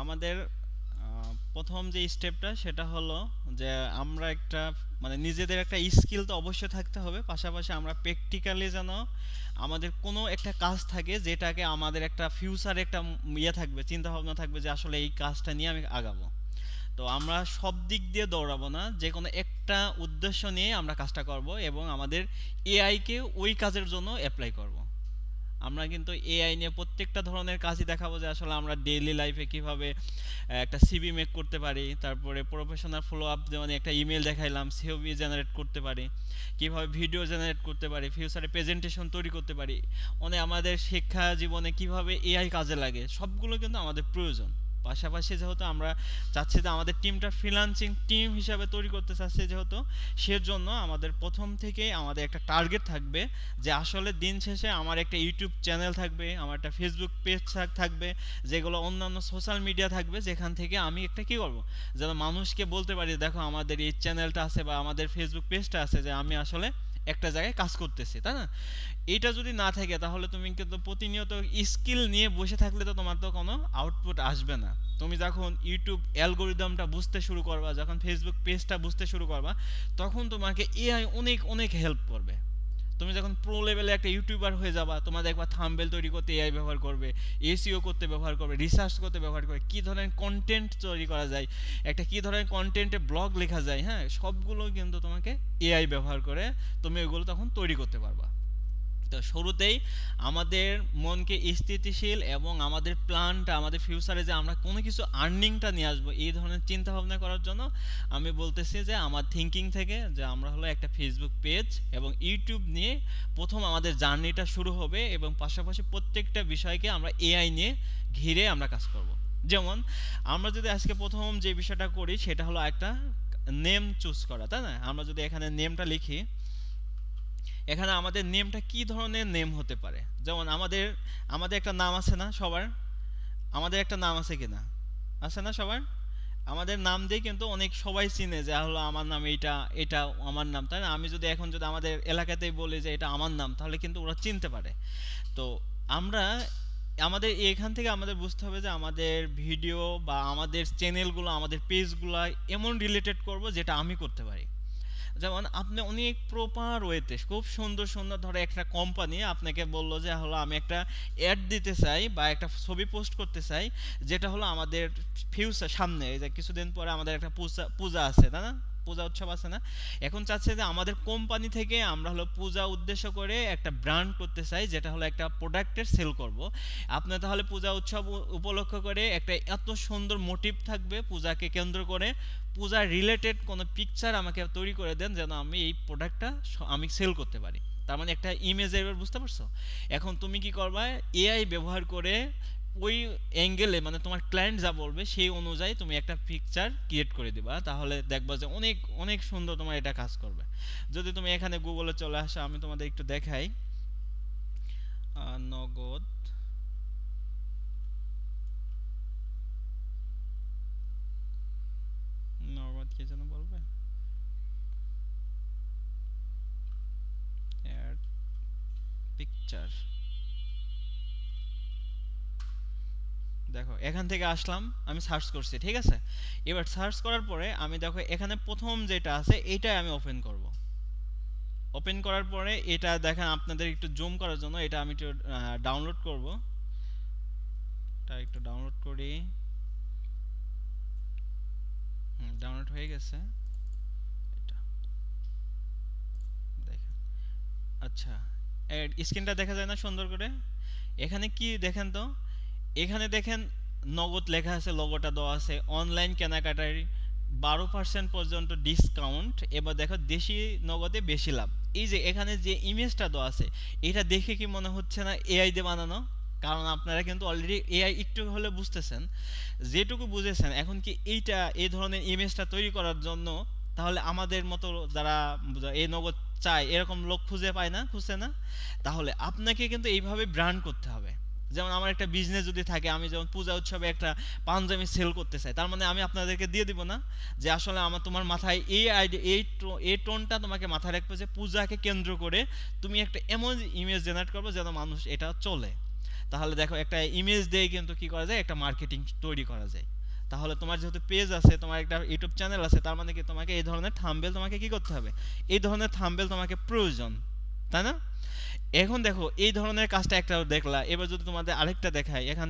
আমাদের প্রথম যে স্টেপটা সেটা হলো যে আমরা একটা মানে নিজেদের একটা স্কিল তো অবশ্যই থাকতে হবে, পাশাপাশি আমরা প্র্যাকটিক্যালি যেন আমাদের কোনো একটা কাজ থাকে যেটাকে আমাদের একটা ফিউচারে একটা ইয়ে থাকবে, চিন্তা ভাবনা থাকবে যে আসলে এই কাজটা নিয়ে আমি আগাবো। তো আমরা সব দিক দিয়ে দৌড়াবো না, যে কোনো একটা উদ্দেশ্য নিয়ে আমরা কাজটা করব এবং আমাদের এআইকে ওই কাজের জন্য অ্যাপ্লাই করব। আমরা কিন্তু এআই নিয়ে প্রত্যেকটা ধরনের কাজই দেখাবো, যে আসলে আমরা ডেইলি লাইফে কিভাবে একটা সিভি মেক করতে পারি, তারপরে প্রফেশনাল ফলো আপ, যেমন একটা ইমেল দেখাইলাম, সিওভি জেনারেট করতে পারি, কিভাবে ভিডিও জেনারেট করতে পারি, ফিউচারে প্রেজেন্টেশন তৈরি করতে পারি, মানে আমাদের শিক্ষা জীবনে কিভাবে এআই কাজে লাগে, সবগুলো কিন্তু আমাদের প্রয়োজন। পাশাপাশি যেহেতু আমরা চাচ্ছি যে আমাদের টিমটা ফ্রিল্যান্সিং টিম হিসাবে তৈরি করতে চাচ্ছি, যেহেতু সেজন্য আমাদের প্রথম থেকেই আমাদের একটা টার্গেট থাকবে যে আসলে দিন শেষে আমার একটা ইউটিউব চ্যানেল থাকবে, আমার একটা ফেসবুক পেজ থাকবে, যেগুলো অন্যান্য সোশ্যাল মিডিয়া থাকবে, যেখান থেকে আমি একটা কী করবো, যেন মানুষকে বলতে পারি দেখো আমাদের এই চ্যানেলটা আছে বা আমাদের ফেসবুক পেজটা আছে, যে আমি আসলে একটা জায়গায় কাজ করতেছি, তাই না? এটা যদি না থাকে তাহলে তুমি কিন্তু প্রতিনিয়ত স্কিল নিয়ে বসে থাকলে তো তোমার তো কোনো আউটপুট আসবে না। তুমি যখন ইউটিউব অ্যালগোরিদমটা বুঝতে শুরু করবা, যখন ফেসবুক পেজটা বুঝতে শুরু করবা, তখন তোমাকে এআই অনেক অনেক হেল্প করবে। তুমি যখন প্রো লেভেলে একটা ইউটিউবার হয়ে যাবা, তোমার দেখবা থাম্বনেল তৈরি করতে এআই ব্যবহার করবে, এসইও করতে ব্যবহার করবে, রিসার্চ করতে ব্যবহার করবে, কী ধরনের কন্টেন্ট তৈরি করা যায়, একটা কী ধরনের কন্টেন্টে ব্লগ লেখা যায়, হ্যাঁ, সবগুলো কিন্তু তোমাকে এআই ব্যবহার করে তুমি ওইগুলো তখন তৈরি করতে পারবা। তো শুরুতেই আমাদের মনকে স্থিতিশীল এবং আমাদের প্ল্যানটা, আমাদের ফিউচারে যে আমরা কোনো কিছু আর্নিংটা নিয়ে আসবো এই ধরনের চিন্তা ভাবনা করার জন্য আমি বলতেছি যে আমার থিঙ্কিং থেকে যে আমরা হলো একটা ফেসবুক পেজ এবং ইউটিউব নিয়ে প্রথম আমাদের জার্নিটা শুরু হবে, এবং পাশাপাশি প্রত্যেকটা বিষয়কে আমরা এআই নিয়ে ঘিরে আমরা কাজ করব। যেমন আমরা যদি আজকে প্রথম যে বিষয়টা করি সেটা হলো একটা নেম চুজ করা, তাই না? আমরা যদি এখানে নেমটা লিখি, এখানে আমাদের নেমটা কি ধরনের নেম হতে পারে, যেমন আমাদের আমাদের একটা নাম আছে না সবার? আমাদের একটা নাম আছে কিনা? আছে না সবার? আমাদের নাম দিয়ে কিন্তু অনেক সবাই চিনে যে হলো আমার নাম এইটা, এটা আমার নাম, তাই না? আমি যদি এখন যদি আমাদের এলাকাতেই বলি যে এটা আমার নাম, তাহলে কিন্তু ওরা চিনতে পারে। তো আমরা আমাদের এখান থেকে আমাদের বুঝতে হবে যে আমাদের ভিডিও বা আমাদের চ্যানেলগুলো, আমাদের পেজগুলো এমন রিলেটেড করব যেটা আমি করতে পারি। যেমন আপনি অনেক প্রপার ওয়েতে খুব সুন্দর সুন্দর, ধরো একটা কোম্পানি আপনাকে বললো যে হলো আমি একটা অ্যাড দিতে চাই বা একটা ছবি পোস্ট করতে চাই, যেটা হলো আমাদের ফিউচার সামনে এই যে কিছুদিন পরে আমাদের একটা পূজা পূজা আছে, তাই না? পূজা উৎসব আছে না? এখন চাচ্ছে যে আমাদের কোম্পানি থেকে আমরা হলো পূজা উদ্দেশ্য করে একটা ব্র্যান্ড করতে চাই, যেটা হলো একটা প্রোডাক্টের সেল করব। আপনি তাহলে পূজা উৎসব উপলক্ষ করে একটা এত সুন্দর মোটিভ থাকবে পূজাকে কেন্দ্র করে, পূজা রিলেটেড কোনো পিকচার আমাকে তৈরি করে দেন যেন আমি এই প্রোডাক্টটা আমি সেল করতে পারি। তার মানে একটা ইমেজ, এবার বুঝতে পারছো? এখন তুমি কি করবা, এআই ব্যবহার করে ওই অ্যাঙ্গেলে মানে তোমার ক্লায়েন্ট যা বলবে সেই অনুযায়ী তুমি একটা পিকচার ক্রিয়েট করে দিবা, তাহলে দেখবা যে অনেক অনেক সুন্দর তোমার এটা কাজ করবে। যদি তুমি এখানে গুগলে চলে আসো, আমি তোমাদের একটু দেখাই। নগদ নগদ কি যেন বলবে, অ্যাড পিকচার। দেখো এখান থেকে আসলাম, আমি সার্চ করছি, ঠিক আছে? এবার সার্চ করার পরে আমি দেখো এখানে প্রথম যেটা আছে এইটাই আমি ওপেন করব। ওপেন করার পরে এটা দেখেন, আপনাদের একটু জুম করার জন্য এটা আমি একটু ডাউনলোড করব। এটা একটু ডাউনলোড করি। ডাউনলোড হয়ে গেছে এটা, দেখেন। আচ্ছা, স্ক্রিনটা দেখা যায় না সুন্দর করে? এখানে কি দেখেন তো, এখানে দেখেন নগদ লেখা আছে, লোগোটা দেওয়া আছে, অনলাইন কেনাকাটার 12% পর্যন্ত ডিসকাউন্ট, এবার দেখো দেশি নগদে বেশি লাভ। এই যে এখানে যে ইমেজটা দেওয়া আছে, এটা দেখে কি মনে হচ্ছে না এআই দিয়ে বানানো? কারণ আপনারা কিন্তু অলরেডি এআই একটু হলে বুঝতেছেন, যেটুকু বুঝেছেন এখন কি এইটা এই ধরনের ইমেজটা তৈরি করার জন্য, তাহলে আমাদের মতো যারা এই নগদ চায় এরকম লোক খুঁজে পায় না, খুঁজছে না, তাহলে আপনাকে কিন্তু এইভাবে ব্র্যান্ড করতে হবে। যেমন আমার একটা বিজনেস যদি থাকে, আমি যেমন পূজা উৎসবে একটা পাঞ্জাবি সেল করতে চাই, তার মানে আমি আপনাদেরকে দিয়ে দিব না যে আসলে আমার তোমার মাথায় এই আইডিয়া এই টোনটা তোমাকে মাথায় রাখবে যে পূজাকে কেন্দ্র করে তুমি একটা এমন ইমেজ জেনারেট করবে যেন মানুষ এটা চলে। তাহলে দেখো একটা ইমেজ দিয়ে কিন্তু কি করা যায়, একটা মার্কেটিং তৈরি করা যায়। তাহলে তোমার যেহেতু পেজ আছে, তোমার একটা ইউটিউব চ্যানেল আছে, তার মানে কি তোমাকে এই ধরনের থাম্বনেল তোমাকে কি করতে হবে, এই ধরনের থাম্বনেল তোমাকে প্রয়োজন, তাই না? এখন দেখো এই ধরনের কাজটা একটা দেখলা, এবার যদি তোমাদের আরেকটা দেখাই এখান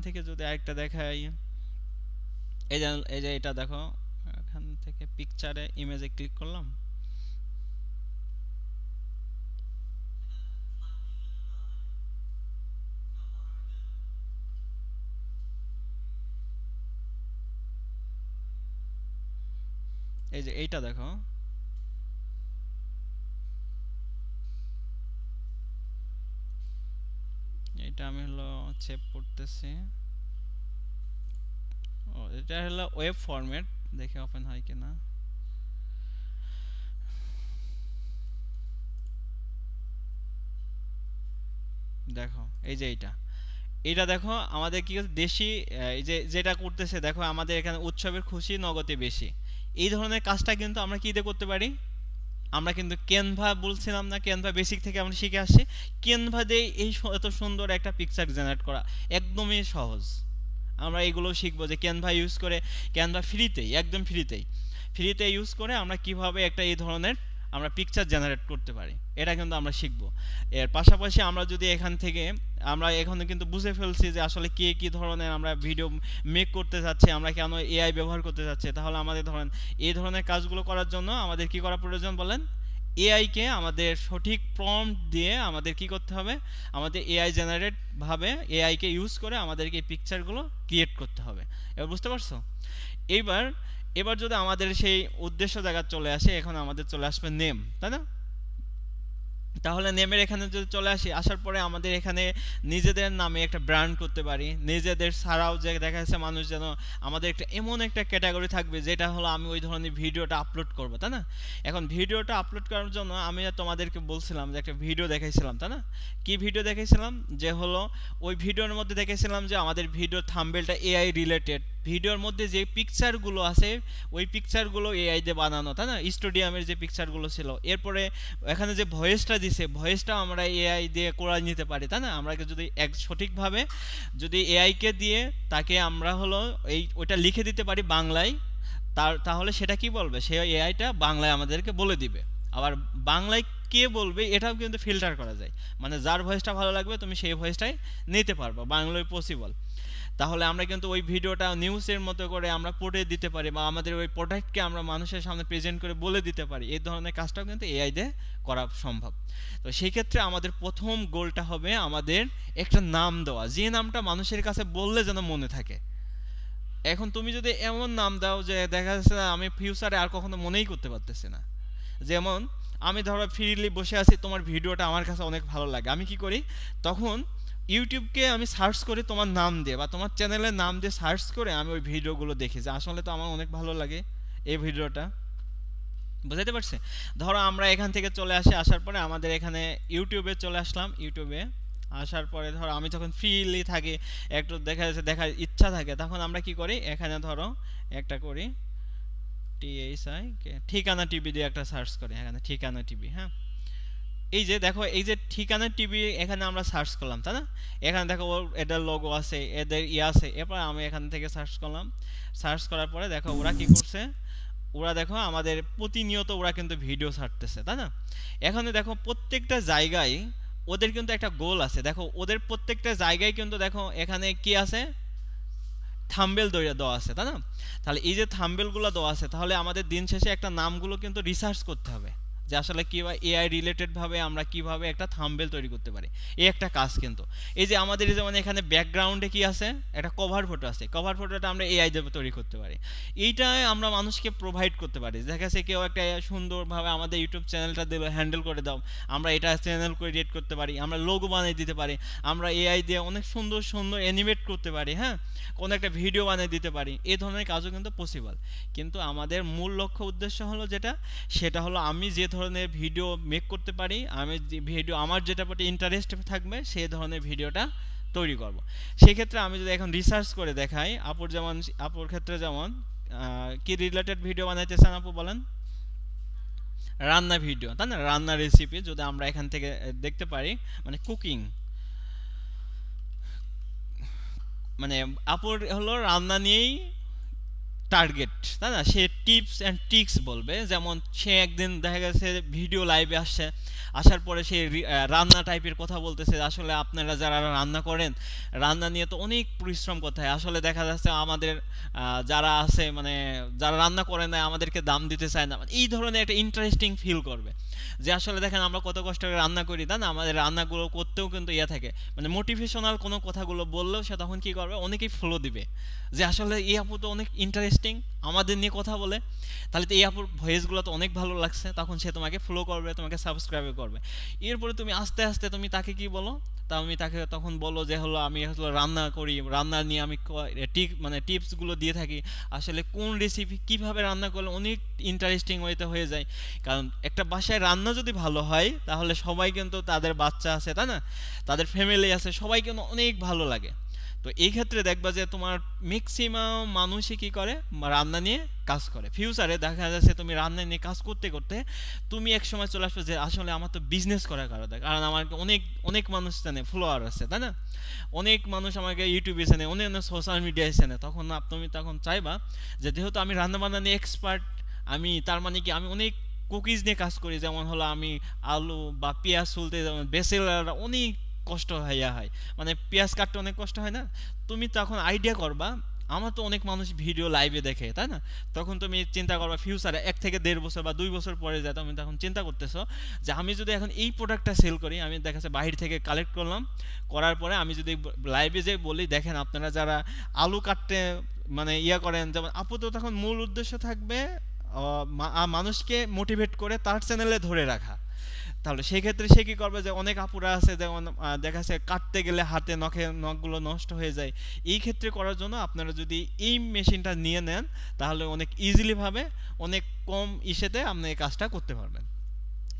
থেকে যদি আরেকটা দেখাই, এই যে এটা দেখো, এখান থেকে পিকচারে ইমেজে ক্লিক করলাম, এই যে এইটা দেখো, এটা আমি হলো সেভ করতেছি। ও, এটা হলো ওয়েব ফরম্যাট, দেখে ওপেন হয় কিনা। দেখো এই যে এইটা দেখো আমাদের কি দেশি, এই যে যেটা করতেছে দেখো, আমাদের এখানে উৎসবের খুশি নগদে বেশি, এই ধরনের কাজটা কিন্তু আমরা কি দিয়ে করতে পারি, আমরা কিন্তু ক্যানভা বলছিলাম না, ক্যানভা বেসিক থেকে আমরা শিখে আসছি, ক্যানভা দিয়ে এই এত সুন্দর একটা পিকচার জেনারেট করা একদমই সহজ। আমরা এগুলো শিখবো যে ক্যানভা ইউজ করে, ক্যানভা ফ্রিতেই, একদম ফ্রিতে ইউজ করে আমরা কিভাবে একটা এই ধরনের আমরা পিকচার জেনারেট করতে পারি, এটা কিন্তু আমরা শিখবো। এর পাশাপাশি আমরা যদি এখান থেকে, আমরা এখানে কিন্তু বুঝে ফেলছি যে আসলে কি ধরনের আমরা ভিডিও মেক করতে যাচ্ছি, আমরা কেন এআই ব্যবহার করতে যাচ্ছি, তাহলে আমাদের ধরেন এই ধরনের কাজগুলো করার জন্য আমাদের কি করা প্রয়োজন বলেন, এআইকে আমাদের সঠিক প্রম্পট দিয়ে আমাদের কি করতে হবে, আমাদের এআই জেনারেট ভাবে এআইকে ইউজ করে আমাদেরকে এই পিকচারগুলো ক্রিয়েট করতে হবে। এবার বুঝতে পারছো? এইবার এবার যদি আমাদের সেই উদ্দেশ্য জায়গা চলে আসে, এখন আমাদের চলে আসবে নেম, তাই না? তাহলে নেমের এখানে যদি চলে আসি, আসার পরে আমাদের এখানে নিজেদের নামে একটা ব্র্যান্ড করতে পারি, নিজেদের ছাড়াও যে দেখা যাচ্ছে মানুষ যেন আমাদের একটা এমন একটা ক্যাটাগরি থাকবে যেটা হলো আমি ওই ধরনের ভিডিওটা আপলোড করবো, তাই না? এখন ভিডিওটা আপলোড করার জন্য আমি তোমাদেরকে বলছিলাম যে একটা ভিডিও দেখাইছিলাম, তাই না? কি ভিডিও দেখাইছিলাম, যে হলো ওই ভিডিওর মধ্যে দেখাইছিলাম যে আমাদের ভিডিওর থাম্বনেলটা এআই রিলেটেড, ভিডিওর মধ্যে যে পিকচারগুলো আছে ওই পিকচারগুলো এআই দিয়ে বানানো, তাই না? স্টেডিয়ামের যে পিকচারগুলো ছিল, এরপরে এখানে যে ভয়েসটা দিছে, ভয়েসটা আমরা এআই দিয়ে করে নিতে পারি, তাই না? আমরা যদি এক সঠিকভাবে যদি এআইকে দিয়ে তাকে আমরা হলো ওইটা লিখে দিতে পারি বাংলায়, তাহলে সেটা কি বলবে, সে এআইটা বাংলায় আমাদেরকে বলে দিবে। আবার বাংলায় কে বলবে এটাও কিন্তু ফিল্টার করা যায়, মানে যার ভয়েসটা ভালো লাগবে তুমি সেই ভয়েসটাই নিতে পারবে, বাংলায় পসিবল। তাহলে আমরা কিন্তু ওই ভিডিওটা নিউজের মতো করে আমরা পড়ে দিতে পারি, বা আমাদের ওই প্রোডাক্টকে আমরা মানুষের সামনে প্রেজেন্ট করে বলে দিতে পারি, এই ধরনের কাজটাও কিন্তু এআই দিয়ে করা সম্ভব। তো সেই ক্ষেত্রে আমাদের প্রথম গোলটা হবে আমাদের একটা নাম দেওয়া, যে নামটা মানুষের কাছে বললে যেন মনে থাকে। এখন তুমি যদি এমন নাম দাও যে দেখা যাচ্ছে না আমি ফিউচারে আর কখনো মনেই করতে পারতেছি না, যেমন আমি ধরো ফ্রিলি বসে আছি, তোমার ভিডিওটা আমার কাছে অনেক ভালো লাগে, আমি কি করি তখন ইউটিউবকে আমি সার্চ করি তোমার নাম দিয়ে বা তোমার চ্যানেলের নাম দিয়ে সার্চ করে আমি ওই ভিডিওগুলো দেখি যে আসলে তো আমার অনেক ভালো লাগে এই ভিডিওটা। বুঝাইতে পারছি? ধরো আমরা এখান থেকে চলে আসি, আসার পরে আমাদের এখানে ইউটিউবে চলে আসলাম, ইউটিউবে আসার পরে ধরো আমি যখন ফ্রিলি থাকি, একটু দেখা যাচ্ছে দেখার ইচ্ছা থাকে, তখন আমরা কি করি, এখানে ধরো একটা করি টিএসআই ঠিকানা টিভি দিয়ে একটা সার্চ করি, এখানে ঠিকানা টিভি, হ্যাঁ এই যে দেখো এই যে ঠিকানা টিভি এখানে আমরা সার্চ করলাম, তাই না? এখানে দেখো ওর এদের লোগো আছে, এদের আছে, এরপর আমি এখান থেকে সার্চ করলাম, সার্চ করার পরে দেখো ওরা কি করছে, ওরা দেখো আমাদের প্রতিনিয়ত ওরা কিন্তু ভিডিও ছাড়তেছে, তাই না? এখানে দেখো প্রত্যেকটা জায়গায় ওদের কিন্তু একটা গোল আছে, দেখো ওদের প্রত্যেকটা জায়গায় কিন্তু দেখো এখানে কি আছে, থাম্বেল দেওয়া আছে, তাই না? তাহলে এই যে থাম্বেলগুলো দেওয়া আছে, তাহলে আমাদের দিন শেষে একটা নামগুলো কিন্তু রিসার্চ করতে হবে যে আসলে কিভাবে এআই রিলেটেড ভাবে আমরা কিভাবে একটা থাম্বেল তৈরি করতে পারি, এই একটা কাজ কিন্তু। এই যে আমাদের যেমন এখানে ব্যাকগ্রাউন্ডে কি আছে, একটা কভার ফটো আছে, কভার ফটোটা আমরা এআই দিয়ে তৈরি করতে পারি, এইটাই আমরা মানুষকে প্রোভাইড করতে পারি। দেখা যাচ্ছে কেউ একটা সুন্দরভাবে আমাদের ইউটিউব চ্যানেলটা দিল, হ্যান্ডেল করে দাও, আমরা এটা চ্যানেল ক্রিয়েট করতে পারি, আমরা লোগো বানিয়ে দিতে পারি, আমরা এআই দিয়ে অনেক সুন্দর সুন্দর অ্যানিমেট করতে পারি, হ্যাঁ কোনো একটা ভিডিও বানিয়ে দিতে পারি, এই ধরনের কাজও কিন্তু পসিবল। কিন্তু আমাদের মূল লক্ষ্য উদ্দেশ্য হলো সেটা হলো আমি যে ধরনের ভিডিও মেক করতে পারি, আমি যে ভিডিও আমার যেটা প্রতি ইন্টারেস্ট থাকবে সেই ধরনের ভিডিওটা তৈরি করব। সেক্ষেত্রে আমি যদি এখন রিসার্চ করে দেখাই, আপুর ক্ষেত্রে যেমন কি রিলেটেড ভিডিও বানাইতে চান আপু বলেন? রান্না ভিডিও, তাই না? রান্না রেসিপি যদি আমরা এখান থেকে দেখতে পারি, মানে কুকিং, মানে আপুর হলো রান্না নিয়েই টার্গেট, তাই না? সে টিপস অ্যান্ড ট্রিক্স বলবে, যেমন সে একদিন দেখা গেছে ভিডিও লাইভে আসছে, আসার পরে সে রান্না টাইপের কথা বলতেছে। আসলে আপনারা যারা রান্না করেন, রান্না নিয়ে তো অনেক পরিশ্রম করতে হয়। আসলে দেখা যাচ্ছে আমাদের যারা আছে, মানে যারা রান্না করে না আমাদেরকে দাম দিতে চায় না, মানে এই ধরনের একটা ইন্টারেস্টিং ফিল করবে যে আসলে দেখেন আমরা কত কষ্ট করে রান্না করি, তাই না? আমাদের রান্নাগুলো করতেও কিন্তু ইয়ে থাকে, মানে মোটিভেশনাল কোনো কথাগুলো বললেও সে তখন কি করবে, অনেকেই ফলো দিবে যে আসলে এই আপু তো অনেক ইন্টারেস্টিং, আমাদের নিয়ে কথা বলে, তাহলে তো এই আপুর ভয়েসগুলো তো অনেক ভালো লাগছে, তখন সে তোমাকে ফলো করবে, তোমাকে সাবস্ক্রাইব করবে। এরপরে তুমি আস্তে আস্তে তুমি তাকে কি বলো, তা আমি তাকে তখন বলো যে হলো আমি হলো রান্না করি, রান্না নিয়ে আমি মানে টিপসগুলো দিয়ে থাকি, আসলে কোন রেসিপি কিভাবে রান্না করলে অনেক ইন্টারেস্টিং ওয়েতে হয়ে যায়। কারণ একটা বাসায় রান্না যদি ভালো হয় তাহলে সবাই কিন্তু, তাদের বাচ্চা আছে তাই না, তাদের ফ্যামিলি আছে, সবাই কিন্তু অনেক ভালো লাগে। তো এই ক্ষেত্রে দেখবা যে তোমার ম্যাক্সিমাম মানুষই কি করে, রান্না নিয়ে কাজ করে। ফিউচারে দেখা যাচ্ছে তুমি রান্না নিয়ে কাজ করতে করতে তুমি এক সময় চলে আসবে যে আসলে আমার তো বিজনেস করার কারণে, কারণ আমার অনেক অনেক মানুষ জানে, ফলোয়ার আছে তাই না, অনেক মানুষ আমাকে ইউটিউবে চেনে, অনেক অনেক সোশ্যাল মিডিয়ায় চেনে। তখন তুমি তখন চাইবা যে যেহেতু আমি রান্না বান্না নিয়ে এক্সপার্ট, আমি তার মানে কি আমি অনেক কুকিজ নিয়ে কাজ করি, যেমন হলো আমি আলু বা পেঁয়াজ তুলতে, যেমন বেসেলার অনেক কষ্ট হইয়া হয়, মানে পেঁয়াজ কাটতে অনেক কষ্ট হয় না। তুমি তখন আইডিয়া করবা, আমার তো অনেক মানুষ ভিডিও লাইভে দেখে তাই না, তখন তুমি চিন্তা করবা ফিউচারে 1 থেকে 1.5 বছর বা 2 বছর পরে যায়, তুমি তখন চিন্তা করতেছো যে আমি যদি এখন এই প্রোডাক্টটা সেল করি, আমি দেখা যাচ্ছে বাহির থেকে কালেক্ট করলাম, করার পরে আমি যদি লাইভে যে বলি দেখেন আপনারা যারা আলু কাটতে মানে ইয়া করেন, যেমন আপু তো তখন মূল উদ্দেশ্য থাকবে মানুষকে মোটিভেট করে তার চ্যানেলে ধরে রাখা। তাহলে সেই ক্ষেত্রে সে কি করবে, যে অনেক আপুরা আছে যেমন দেখা যাচ্ছে কাটতে গেলে হাতে নখগুলো নষ্ট হয়ে যায়, এই ক্ষেত্রে করার জন্য আপনারা যদি এই মেশিনটা নিয়ে নেন তাহলে অনেক ইজিলি ভাবে অনেক কম ইসেতে আপনি এই কাজটা করতে পারবেন।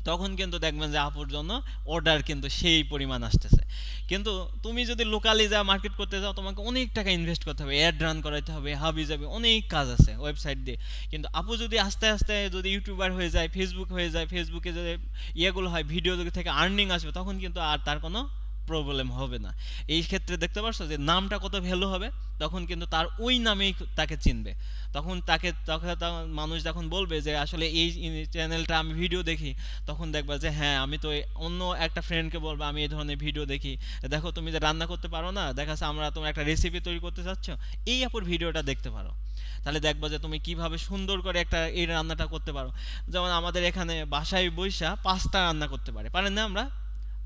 তখন কিন্তু দেখবেন যে আপুর জন্য অর্ডার কিন্তু সেই পরিমাণ আসতেছে। কিন্তু তুমি যদি লোকালি যা মার্কেট করতে যাও তোমাকে অনেক টাকা ইনভেস্ট করতে হবে, অ্যাড রান করাইতে হবে, হাবি যাবে, অনেক কাজ আছে ওয়েবসাইট দিয়ে। কিন্তু আপু যদি আস্তে আস্তে যদি ইউটিউবার হয়ে যায়, ফেসবুক হয়ে যায়, ফেসবুকে যদি ইয়েগুলো হয়, ভিডিও থেকে আর্নিং আসবে, তখন কিন্তু আর তার কোনো প্রবলেম হবে না। এই ক্ষেত্রে দেখতে পারছো যে নামটা কত ভ্যালু হবে, তখন কিন্তু তার ওই নামেই তাকে চিনবে। তখন তখন মানুষ যখন বলবে যে আসলে এই চ্যানেলটা আমি ভিডিও দেখি, তখন দেখবা যে হ্যাঁ আমি তো অন্য একটা ফ্রেন্ডকে বলবো আমি এই ধরনের ভিডিও দেখি, দেখো তুমি যে রান্না করতে পারো না, দেখা যাচ্ছে আমরা তোমার একটা রেসিপি তৈরি করতে চাচ্ছ, এই আপুর ভিডিওটা দেখতে পারো। তাহলে দেখবা যে তুমি কিভাবে সুন্দর করে একটা এই রান্নাটা করতে পারো। যেমন আমাদের এখানে বাসায় বৈশা পাস্তা রান্না করতে পারেন না আমরা,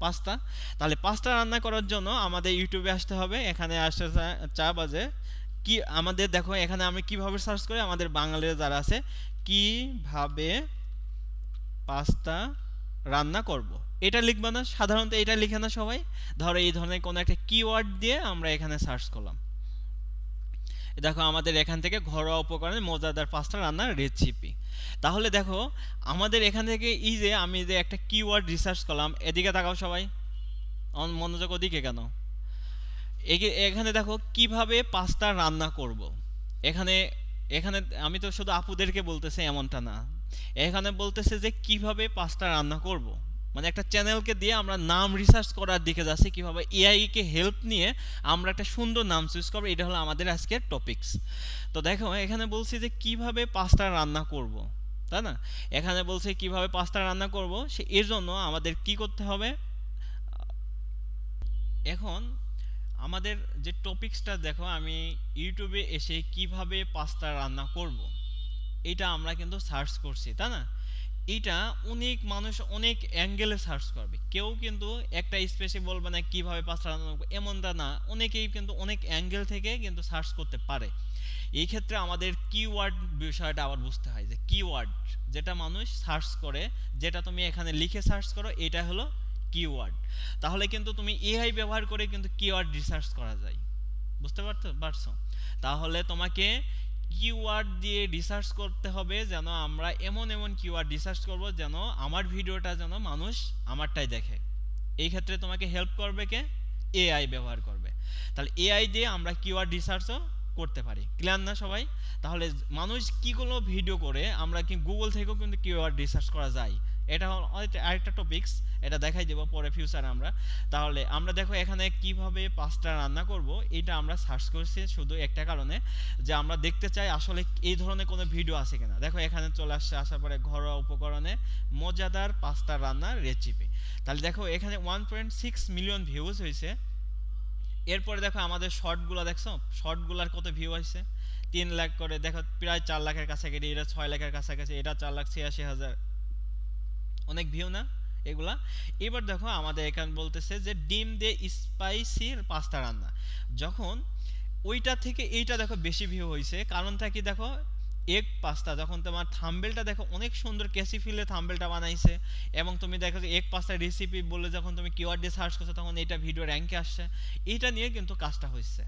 পাস্তা। তাহলে পাস্তা রান্না করার জন্য আমাদের ইউটিউবে আসতে হবে, এখানে আসতে চা বাজে কি আমাদের দেখো এখানে আমি কিভাবে সার্চ করি, আমাদের বাঙালিরা যারা আছে কিভাবে পাস্তা রান্না করব, এটা লিখবা না, সাধারণত এটা লিখে না সবাই। ধরো এই ধরনের কোনো একটা কিওয়ার্ড দিয়ে আমরা এখানে সার্চ করলাম, দেখো আমাদের এখান থেকে ঘরোয়া উপকরণে মজাদার পাস্তা রান্নার রেসিপি। তাহলে দেখো আমাদের এখান থেকে এই যে আমি যে একটা কিওয়ার্ড রিসার্চ করলাম, এদিকে তাকাও সবাই, মনোযোগ ওদিকে কেন, এখানে দেখো কিভাবে পাস্তা রান্না করব। এখানে এখানে আমি তো শুধু আপুদেরকে বলতেছি এমনটা না, এখানে বলতেছে যে কিভাবে পাস্তা রান্না করব, মানে একটা চ্যানেলকে দিয়ে আমরা নাম রিসার্চ করার দিকে যাচ্ছি, কিভাবে এআই কে হেল্প নিয়ে আমরা একটা সুন্দর নাম চুজ করবো, এটা হলো আমাদের আজকের টপিকস। তো দেখো এখানে বলছি যে কিভাবে পাস্তা রান্না করব, তাই না? এখানে বলছে কিভাবে পাস্তা রান্না করব, এর জন্য আমাদের কি করতে হবে। এখন আমাদের যে টপিকসটা দেখো, আমি ইউটিউবে এসে কিভাবে পাস্তা রান্না করব এটা আমরা কিন্তু সার্চ করছি, তাই না? এটা অনেক মানুষ অনেক অ্যাঙ্গেলে সার্চ করবে, কেউ কিন্তু একটা স্পেসে বলবে না কিভাবে পাস্তা রান্না করবো, এমনটা না, অনেকেই কিন্তু অনেক অ্যাঙ্গেল থেকে কিন্তু সার্চ করতে পারে। এই ক্ষেত্রে আমাদের কিওয়ার্ড বিষয়টা আবার বুঝতে হয়, যে কিওয়ার্ড যেটা মানুষ সার্চ করে, যেটা তুমি এখানে লিখে সার্চ করো, এটা হলো কিওয়ার্ড। তাহলে কিন্তু তুমি এআই ব্যবহার করে কিন্তু কিওয়ার্ড রিসার্চ করা যায়, বুঝতে পারছো? তাহলে তোমাকে কিওয়ার্ড দিয়ে রিসার্চ করতে হবে, যেন আমরা এমন এমন কিওয়ার্ড রিসার্চ করব যেন আমার ভিডিওটা যেন মানুষ আমারটাই দেখে। এই ক্ষেত্রে তোমাকে হেল্প করবে কে? এআই ব্যবহার করবে। তাহলে এআই দিয়ে আমরা কিওয়ার্ড রিসার্চও করতে পারি, ক্লিয়ার না সবাই? তাহলে মানুষ কিগুলো ভিডিও করে, আমরা কি গুগল থেকেও কিন্তু কিওয়ার্ড রিসার্চ করা যায়, এটা হলো আরেকটা টপিকস, এটা দেখাই দেবো পরে ফিউচারে আমরা। তাহলে আমরা দেখো এখানে কিভাবে পাস্তা রান্না করব, এটা আমরা সার্চ করছি শুধু একটা কারণে, যে আমরা দেখতে চাই আসলে এই ধরনের কোনো ভিডিও আছে কিনা। দেখো এখানে চলে আসছে, আসার পরে ঘরোয়া উপকরণে মজাদার পাস্তা রান্নার রেসিপি। তাহলে দেখো এখানে 1.6 মিলিয়ন ভিউজ হয়েছে। এরপরে দেখো আমাদের শর্টগুলো দেখছো, শর্টগুলার কত ভিউ আসছে, 3 লাখ করে, দেখো প্রায় 4 লাখের কাছাকাছি, এটা 6 লাখের কাছাকাছি, এটা 4,86,000, অনেক ভিউ না এগুলা। এবার দেখো আমাদের এখানে বলতেছে যে ডিম দিয়ে স্পাইসি পাস্তা রান্না, যখন ওইটা থেকে এইটা দেখো বেশি ভিউ হয়েছে, কারণটা কি দেখো, এগ পাস্তা, যখন তোমার থাম্বেলটা দেখো অনেক সুন্দর ক্যাসি ফিলে থাম্বেলটা বানাইছে, এবং তুমি দেখো যে এগ পাস্তার রেসিপি বলে যখন তুমি কিওয়ার্ড দিয়ে সার্চ করছো তখন এটা ভিডিও র্যাঙ্কে আসছে, এইটা নিয়ে কিন্তু কাজটা হচ্ছে।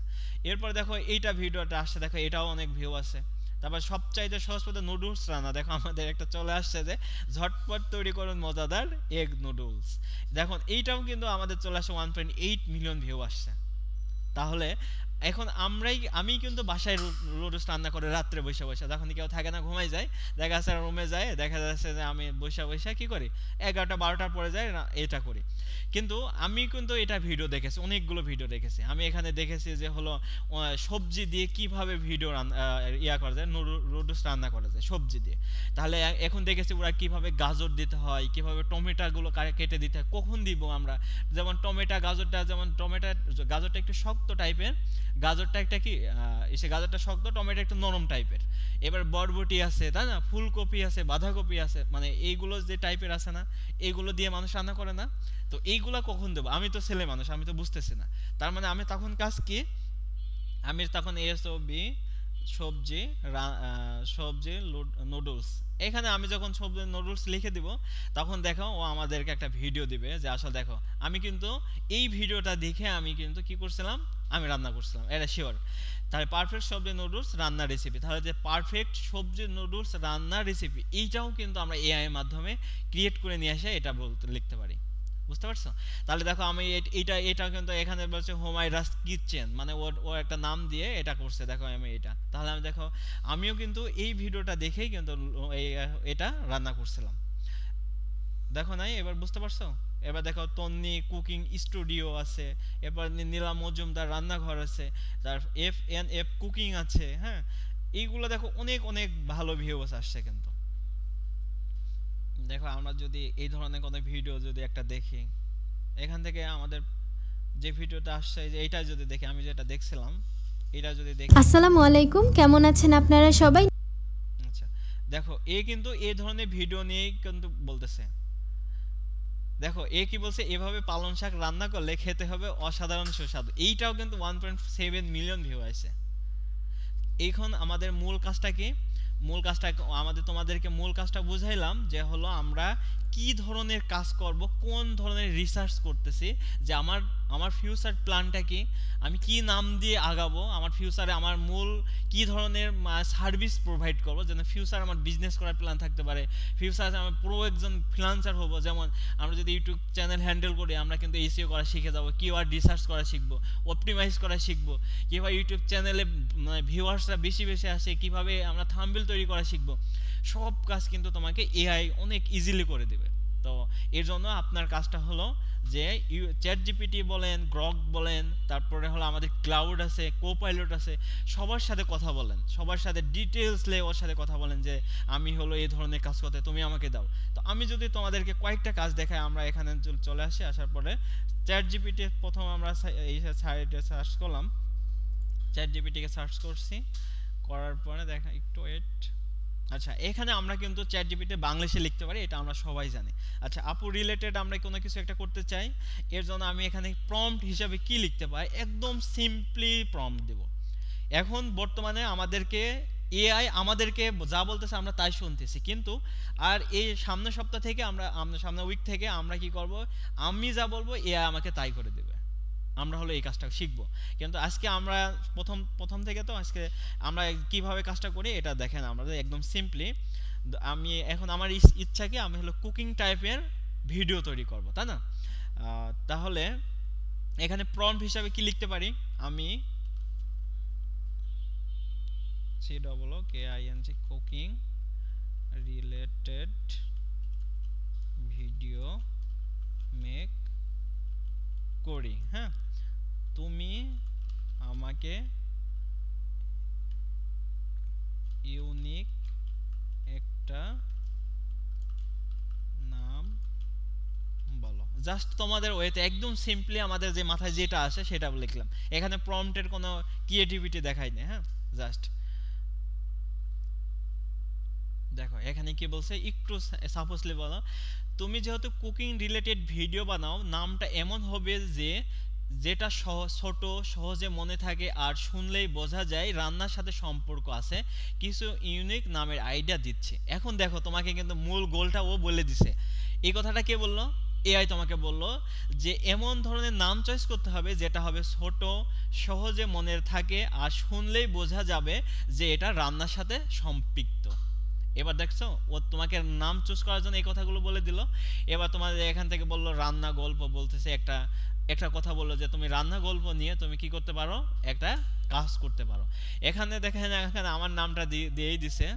এরপর দেখো এইটা ভিডিওটা আসছে, দেখো এটাও অনেক ভিউ আছে। তারপর সবচাইতে সহজ পথে নুডলস রান্না, দেখো আমাদের একটা চলে আসছে যে ঝটপট তৈরি করুন মজাদার এগ নুডলস, দেখুন এইটাও কিন্তু আমাদের চলে আসছে 1.8 মিলিয়ন ভিউ আসছে। তাহলে এখন আমি কিন্তু বাসায় লুডুস রান্না করে রাত্রে বসে বসে, যখন কেউ থাকে না ঘুমাই যায়, দেখা যাচ্ছে রুমে যায়, দেখা যাচ্ছে যে আমি বসে বসে কি করি, 11টা 12টার পরে যাই এটা করি। কিন্তু আমি কিন্তু এটা ভিডিও দেখেছি, অনেকগুলো ভিডিও দেখেছি আমি, এখানে দেখেছি যে হলো সবজি দিয়ে কিভাবে ভিডিও ইয়া করা যায়, নুডলস রান্না করা যায় সবজি দিয়ে। তাহলে এখন দেখেছি ওরা কিভাবে গাজর দিতে হয়, কিভাবে টমেটোগুলো কেটে দিতে হয়, কখন দিব আমরা, যেমন গাজরটা, যেমন গাজরটা একটু শক্ত টাইপের, গাজরটা একটা কি এসে গাজরটা শক্ত, টমেটো একটু নরম টাইপের। এবার বরবটি আছে তাই না, ফুলকপি আছে, বাঁধাকপি আছে, মানে এইগুলো যে টাইপের আছে না, এইগুলো দিয়ে মানুষ রান্না করে না। তো এইগুলা কখন দেবো, আমি তো ছেলে মানুষ, আমি তো বুঝতেছি না। তার মানে আমি তখন কাজ কি, আমি তখন এসওবি সবজি সবজি নুডলস, এখানে আমি যখন সবজি নুডলস লিখে দিব, তখন দেখো ও আমাদেরকে একটা ভিডিও দিবে যে আসলে দেখো আমি কিন্তু এই ভিডিওটা দেখে আমি কিন্তু কি করছিলাম, আমি রান্না করছিলাম, এটা শিওর। তাহলে পারফেক্ট সবজি নুডলস রান্নার রেসিপি, তাহলে যে পারফেক্ট সবজি নুডলস রান্নার রেসিপি, এইটাও কিন্তু আমরা এআই এর মাধ্যমে ক্রিয়েট করে নিয়ে এসে এটা বলতে লিখতে পারি। বুঝতে পারছো? তাহলে দেখো আমি এটা কিন্তু এখানে বলছে হোমাইরাস কিচেন, মানে ও একটা নাম দিয়ে এটা করছে, দেখো আমি এটা, তাহলে আমি দেখো আমিও কিন্তু এই ভিডিওটা দেখেই কিন্তু এটা রান্না করছিলাম। দেখো নাই, এবার বুঝতে পারছো? এবার দেখো তন্নি কুকিং স্টুডিও আছে, এরপর নীলা মজুমদার রান্নাঘর আছে, তার FNF কুকিং আছে, হ্যাঁ, এইগুলো দেখো অনেক অনেক ভালো ভিউস আসছে কিন্তু। দেখো আমরা যদি এই ধরনের কোনো ভিডিও যদি একটা দেখি, এখান থেকে আমাদের যে ভিডিওটা আসছে, যে এইটা যদি দেখি, আমি যেটা দেখছিলাম, এটা যদি দেখি, আসসালামু আলাইকুম, কেমন আছেন আপনারা সবাই? আচ্ছা দেখো কিন্তু এই ধরনের ভিডিও নিয়েই কিন্তু বলতেছে। দেখো কি বলছে, এভাবে পালং শাক রান্না করলে খেতে হবে অসাধারণ সুস্বাদু, এইটাও কিন্তু 1.7 মিলিয়ন ভিউ আছে। এখন আমাদের মূল কাজটা কি, মূল কাজটা আমাদের তোমাদেরকে মূল কাজটা বুঝাইলাম, যে হলো আমরা কি ধরনের কাজ করব, কোন ধরনের রিসার্চ করতেছি, যে আমার আমার ফিউচার প্ল্যানটা কি, আমি কি নাম দিয়ে আগাবো, আমার ফিউচারে আমার মূল কি ধরনের সার্ভিস প্রোভাইড করব, যেন ফিউচার আমার বিজনেস করার প্ল্যান থাকতে পারে, ফিউচারে আমি পুরো একজন ফ্রিল্যান্সার হব। যেমন আমরা যদি ইউটিউব চ্যানেল হ্যান্ডেল করি, আমরা কিন্তু এসইও করা শিখে যাব, কিওয়ার্ড রিসার্চ করা শিখবো, অপটিমাইজ করা শিখবো, কিভাবে ইউটিউব চ্যানেলে মানে ভিউয়ার্সরা বেশি বেশি আসে, কিভাবে আমরা থাম্বনেল তৈরি করা শিখবো। সব কাজ কিন্তু তোমাকে এআই অনেক ইজিলি করে দেবে। তো এর জন্য আপনার কাজটা হলো যে চ্যাট জিপিটি বলেন, গ্রক বলেন, তারপরে হলো আমাদের ক্লাউড আছে, কোপাইলট আছে, সবার সাথে কথা বলেন, সবার সাথে ডিটেলস ওর সাথে কথা বলেন, যে আমি হলো এই ধরনের কাজ করতে, তুমি আমাকে দাও। তো আমি যদি তোমাদেরকে কয়েকটা কাজ দেখাই, আমরা এখানে চলে আসি, আসার পরে চ্যাট জিপিটি প্রথম আমরা এই সাইটে সার্চ করলাম, চ্যাট জিপিটিকে সার্চ করছি, করার পরে দেখা একটু ওয়েট। আচ্ছা এখানে আমরা কিন্তু চ্যাট জিপিটি বাংলাদেশে লিখতে পারি, এটা আমরা সবাই জানি। আচ্ছা আপু রিলেটেড আমরা কোনো কিছু একটা করতে চাই, এর জন্য আমি এখানে প্রম্পট হিসাবে কি লিখতে পারি, একদম সিম্পলি প্রম্পট দেব। এখন বর্তমানে আমাদেরকে এআই আমাদেরকে যা বলতেছে আমরা তাই শুনতেছি, কিন্তু আর এই সামনের সপ্তাহ থেকে আমরা সামনের উইক থেকে আমরা কি করব, আমি যা বলবো এআই আমাকে তাই করে দেবে, আমরা হলো এই কাজটা শিখবো। কিন্তু আজকে আমরা প্রথম প্রথম থেকে, তো আজকে আমরা কিভাবে কাজটা করি এটা দেখেন, আমরা একদম সিম্পলি, আমি এখন আমার ইচ্ছা কি, আমি হলো কুকিং টাইপের ভিডিও তৈরি করব, তাই না? তাহলে এখানে প্রম্পট হিসাবে কি লিখতে পারি, আমি COOKING cooking related video make করি। হ্যাঁ, তুমি আমাকে ইউনিক একটা নাম বলো। জাস্ট তোমাদের ওয়েতে একদম সিম্পলি আমাদের যে মাথায় যেটা আসে সেটা লিখলাম। এখানে প্রম্পটের কোনো ক্রিয়েটিভিটি দেখাই না। হ্যাঁ, জাস্ট দেখো এখানে কি বলছে, একটু সাপোজলি বলো, তুমি যেহেতু কুকিং রিলেটেড ভিডিও বানাও, নামটা এমন হবে যে যেটা ছোট, সহজে মনে থাকে আর শুনলেই বোঝা যায় রান্নার সাথে সম্পর্ক আছে। কিছু ইউনিক নামের আইডিয়া দিচ্ছে। এখন দেখো তোমাকে কিন্তু মূল গোলটা ও বলে দিছে। এই কথাটা কে বললো? এআই তোমাকে বললো যে এমন ধরনের নাম চয়েস করতে হবে যেটা হবে ছোট, সহজে মনে থাকে আর শুনলেই বোঝা যাবে যে এটা রান্নার সাথে সম্পৃক্ত। এবার দেখছো ও তোমাকে নাম চুজ করার জন্য এই কথাগুলো বলে দিল। এবার তোমাদের এখান থেকে বললো রান্না গল্প, বলতেছে একটা একটা কথা বললো যে তুমি রান্না গল্প নিয়ে তুমি কি করতে পারো, একটা কাজ করতে পারো। এখানে দেখেন, এখানে আমার নামটা দিয়েই দিছে,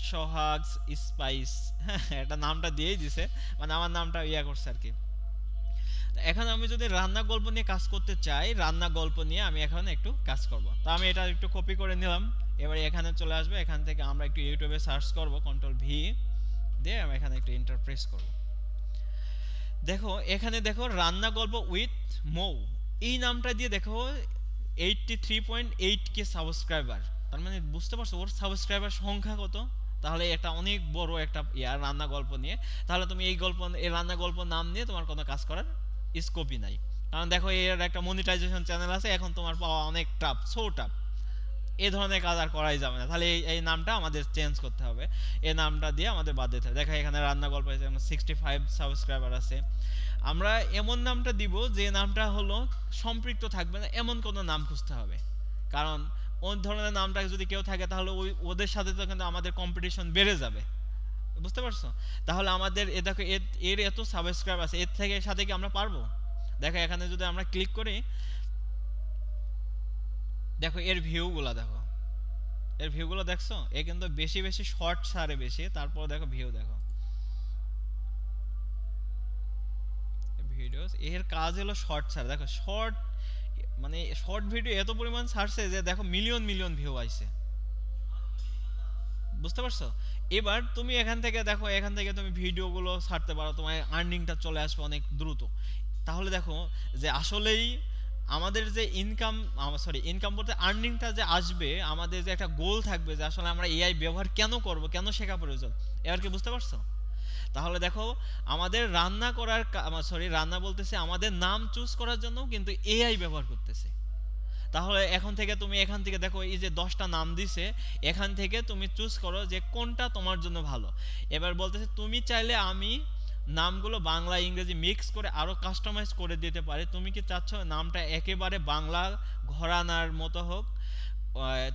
সোহাগ স্পাইস। হ্যাঁ, এটা নামটা দিয়েই দিছে, মানে আমার নামটা ইয়া করছে আর কি। এখন আমি যদি রান্না গল্প নিয়ে কাজ করতে চাই, রান্না গল্প নিয়ে আমি এখন একটু কাজ করব। তো আমি এটা একটু কপি করে নিলাম। এবার এখানে চলে আসবে, এখান থেকে আমরা একটু ইউটিউবে সার্চ করব, কন্ট্রোল ভি দিয়ে আমি এখানে একটু এন্টার প্রেস করব। দেখো এখানে দেখো রান্না গল্প উইথ মৌ, এই নামটা দিয়ে দেখো 83.8K সাবস্ক্রাইবার। তার মানে বুঝতে পারছো ওর সাবস্ক্রাইবার সংখ্যা কত। তাহলে এটা অনেক বড় একটা রান্না গল্প নিয়ে। তাহলে তুমি এই রান্না গল্প নাম নিয়ে তোমার কোনো কাজ করার স্কোপই নাই। কারণ দেখো এর একটা মনিটাইজেশন চ্যানেল আছে, এখন তোমার পাওয়া অনেক টাফ, সো টাফ। এই ধরনের কাজ আর করাই যাবে না। তাহলে এই নামটা আমাদের চেঞ্জ করতে হবে, এই নামটা দিয়ে আমাদের বাদ দিতে হবে। দেখো এখানে রান্না গল্প আছে, 65 সাবস্ক্রাইবার আছে। আমরা এমন নামটা দিব যে নামটা হলো সম্পৃক্ত থাকবে না, এমন কোনো নাম খুঁজতে হবে। কারণ ওই ধরনের নামটা যদি কেউ থাকে তাহলে ওদের সাথে তো কিন্তু আমাদের কম্পিটিশন বেড়ে যাবে। বুঝতে পারছো? তাহলে আমাদের দেখো এর এত সাবস্ক্রাইব আছে, এর থেকে সাথে কি আমরা পারবো? দেখো এখানে যদি আমরা ক্লিক করি, দেখো এর ভিউগুলো দেখো, এর ভিউগুলো দেখছো, এ কিন্তু বেশি বেশি শর্ট ছাড়ে বেশি। তারপর দেখো ভিউ, দেখো ভিডিওস, এর কাজ হলো শর্ট ছাড়া। দেখো শর্ট, মানে শর্ট ভিডিও এত পরিমাণ ছাড়ছে যে দেখো মিলিয়ন মিলিয়ন ভিউ আইছে। বুঝতে পারছো? এবার তুমি এখান থেকে দেখো, এখান থেকে তুমি ভিডিওগুলো ছাড়তে পারো, তোমার আর্নিংটা চলে আসবে অনেক দ্রুত। তাহলে দেখো যে আসলেই আমাদের যে ইনকাম, ইনকাম বলতে আর্নিংটা যে আসবে, আমাদের যে একটা গোল থাকবে যে আসলে আমরা এআই ব্যবহার কেন করব, কেন শেখা প্রয়োজন। এবার কি বুঝতে পারছো? তাহলে দেখো আমাদের রান্না করার রান্না বলতেছে আমাদের নাম চুজ করার জন্য কিন্তু এআই ব্যবহার করতেছে। তাহলে এখন থেকে তুমি এখান থেকে দেখো এই যে 10টা নাম দিছে, এখান থেকে তুমি চুজ করো যে কোনটা তোমার জন্য ভালো। এবার বলতেছে তুমি চাইলে আমি নামগুলো বাংলা ইংরেজি মিক্স করে আরো কাস্টমাইজ করে দিতে পারি। তুমি কি চাচ্ছ নামটা একেবারে বাংলা ঘরানার মতো হোক,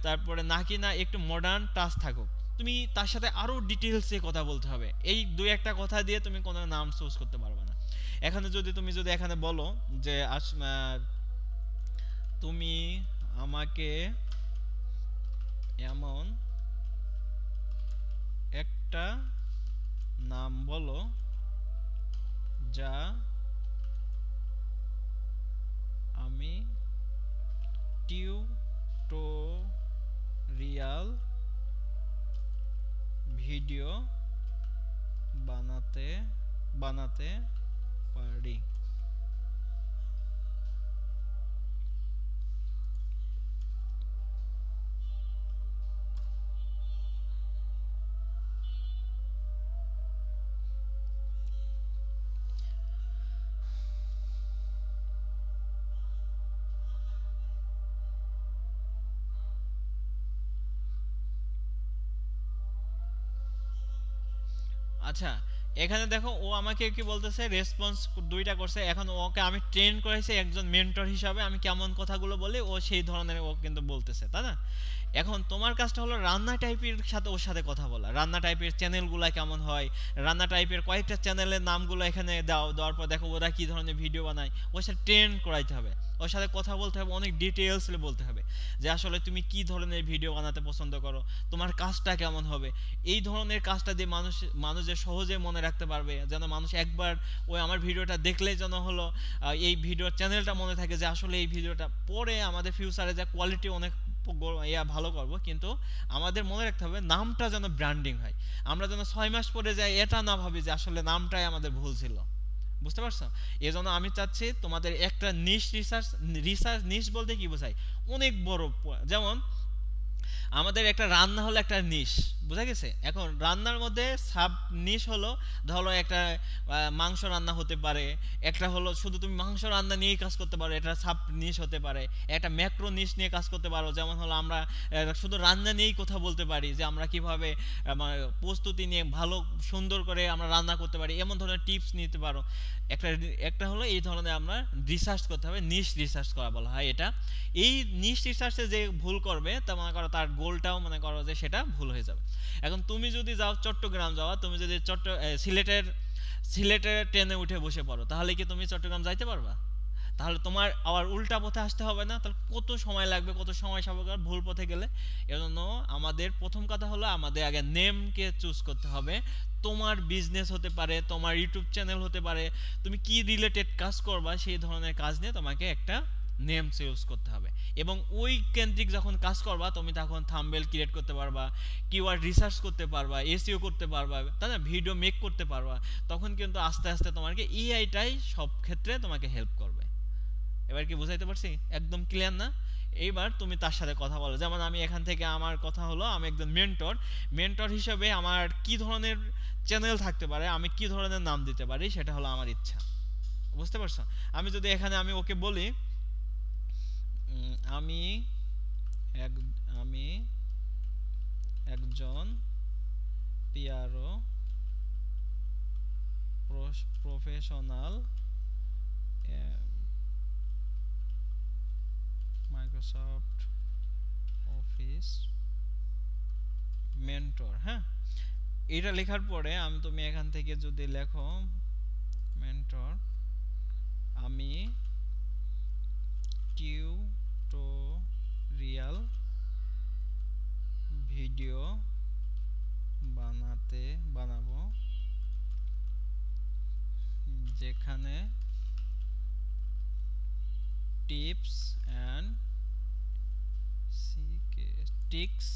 তারপরে নাকি না একটু মডার্ন টাচ থাকুক? তুমি তার সাথে আরো ডিটেইলসে কথা বলতে হবে। এই দুই একটা কথা দিয়ে তুমি কোনো নাম চুজ করতে পারবে না। এখানে তুমি যদি এখানে বলো যে তুমি আমাকে এমন একটা নাম বলো যা আমি টিউটোরিয়াল ভিডিও বানাতে পারি। আচ্ছা, এখানে দেখো ও আমাকে কি বলতেছে, রেসপন্স দুইটা করছে। এখন ওকে আমি ট্রেন করেছি একজন মেন্টর হিসাবে, আমি কেমন কথাগুলো বলি ও সেই ধরনের ও কিন্তু বলতেছে, তাই না? এখন তোমার কাজটা হলো রান্না টাইপের সাথে ওর সাথে কথা বলা। রান্না টাইপের চ্যানেলগুলো কেমন হয়, রান্না টাইপের কয়েকটা চ্যানেলের নামগুলো এখানে দেওয়ার পর দেখো ওরা কি ধরনের ভিডিও বানায়, ওর সাথে ট্রেন করাইতে হবে, ওর সাথে কথা বলতে হবে, অনেক ডিটেলসে বলতে হবে যে আসলে তুমি কি ধরনের ভিডিও বানাতে পছন্দ করো, তোমার কাজটা কেমন হবে। এই ধরনের কাজটা দিয়ে মানুষের সহজে মনে রাখতে পারবে, যেন মানুষ একবার ওই আমার ভিডিওটা দেখলেই যেন হলো এই ভিডিওর চ্যানেলটা মনে থাকে যে আসলে এই ভিডিওটা পরে আমাদের ফিউচারে যা কোয়ালিটি অনেক ভালো করব, কিন্তু আমাদের মনে রাখতে হবে নামটা যেন ব্র্যান্ডিং হয়। আমরা যেন 6 মাস পরে যাই এটা না ভাবি যে আসলে নামটাই আমাদের ভুল ছিল। বুঝতে পারছো? এই জন্য আমি চাচ্ছি তোমাদের একটা নিশ রিসার্চ, রিসার্চ নিশ বলতে কি বোঝায়, অনেক বড়। যেমন আমাদের একটা রান্না হলো একটা নিশ, বোঝা গেছে? এখন রান্নার মধ্যে সাব নিশ হলো, ধরো একটা মাংস রান্না হতে পারে, একটা হলো শুধু তুমি মাংস রান্না নিয়েই কাজ করতে পারো, এটা সাব নিশ হতে পারে। একটা ম্যাক্রো নিশ নিয়ে কাজ করতে পারো, যেমন হলো আমরা শুধু রান্না নিয়েই কথা বলতে পারি যে আমরা কিভাবে প্রস্তুতি নিয়ে ভালো সুন্দর করে আমরা রান্না করতে পারি, এমন ধরনের টিপস নিতে পারো। একটা একটা হলো এই ধরনের আমরা রিসার্চ করতে হবে, নিশ রিসার্চ করা বলা হয় এটা। এই নিশ রিসার্চে যে ভুল করবে তা মনে করো তার গোলটাও মনে করো যে সেটা ভুল হয়ে যাবে। এখন তুমি যদি যাও চট্টগ্রাম যাওয়া, তুমি যদি সিলেটের ট্রেনে উঠে বসে পড়ো, তাহলে কি তুমি চট্টগ্রাম যাইতে পারবা? তাহলে তোমার আবার উল্টা পথে আসতে হবে না? তাহলে কত সময় লাগবে, কত সময় সাপেক্ষ ভুল পথে গেলে। এজন্য আমাদের প্রথম কথা হলো আমাদের আগে নেমকে চুজ করতে হবে। তোমার বিজনেস হতে পারে, তোমার ইউটিউব চ্যানেল হতে পারে, তুমি কি রিলেটেড কাজ করবা সেই ধরনের কাজ নিয়ে তোমাকে একটা নেম চুজ করতে হবে। এবং ওই কেন্দ্রিক যখন কাজ করবা তুমি তখন থাম্বনেল ক্রিয়েট করতে পারবা, কিওয়ার্ড রিসার্চ করতে পারবা, এসইও করতে পারবা, তাই না, ভিডিও মেক করতে পারবা। তখন কিন্তু আস্তে আস্তে তোমাকে এআইটাই সব ক্ষেত্রে তোমাকে হেল্প করবে। এবার কি বুঝাইতে পারছি? একদম ক্লিয়ার না? এইবার তুমি তার সাথে কথা বলো। যেমন আমি এখান থেকে আমার কথা হলো আমি একজন মেন্টর, মেন্টর হিসেবে আমার কি ধরনের চ্যানেল থাকতে পারে, আমি কি ধরনের নাম দিতে পারি, সেটা হলো আমার ইচ্ছা। বুঝতে পারছো? আমি যদি এখানে আমি ওকে বলি আমি এক আমি একজন পিয়ারো প্রফেশনাল মাইক্রোসফট অফিস মেন্টর, হ্যাঁ, এটা লেখার পরে তুমি এখান থেকে যদি লেখো মেন্টর, আমি টিউটোরিয়াল ভিডিও বানাবো যেখানে টিপস অ্যান্ড ট্রিক্স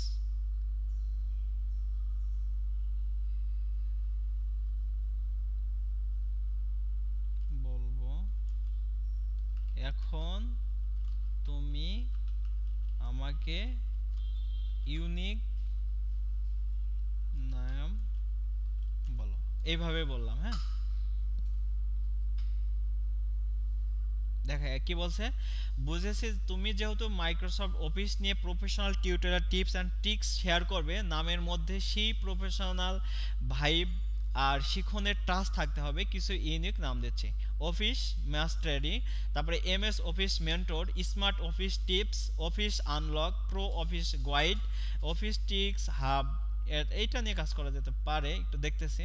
বলবো। এখন তুমি আমাকে ইউনিক নাম বলো, এইভাবে বললাম। হ্যাঁ, দেখা কি বলছে, বুঝেছি তুমি যেহেতু মাইক্রোসফট অফিস নিয়ে professional tutorial tips and tricks share করবে, নামের মধ্যে সেই প্রফেশনাল ভাইব আর শিখনের টাচ থাকতে হবে, কিছু ইউনিক নাম দিচ্ছে। অফিস মাস্টারি, তারপরে MS office mentor, smart office tips, office unlock, pro office guide, office tricks hub, এইটা নিয়ে কাজ করা যেতে পারে, একটু দেখতেছি।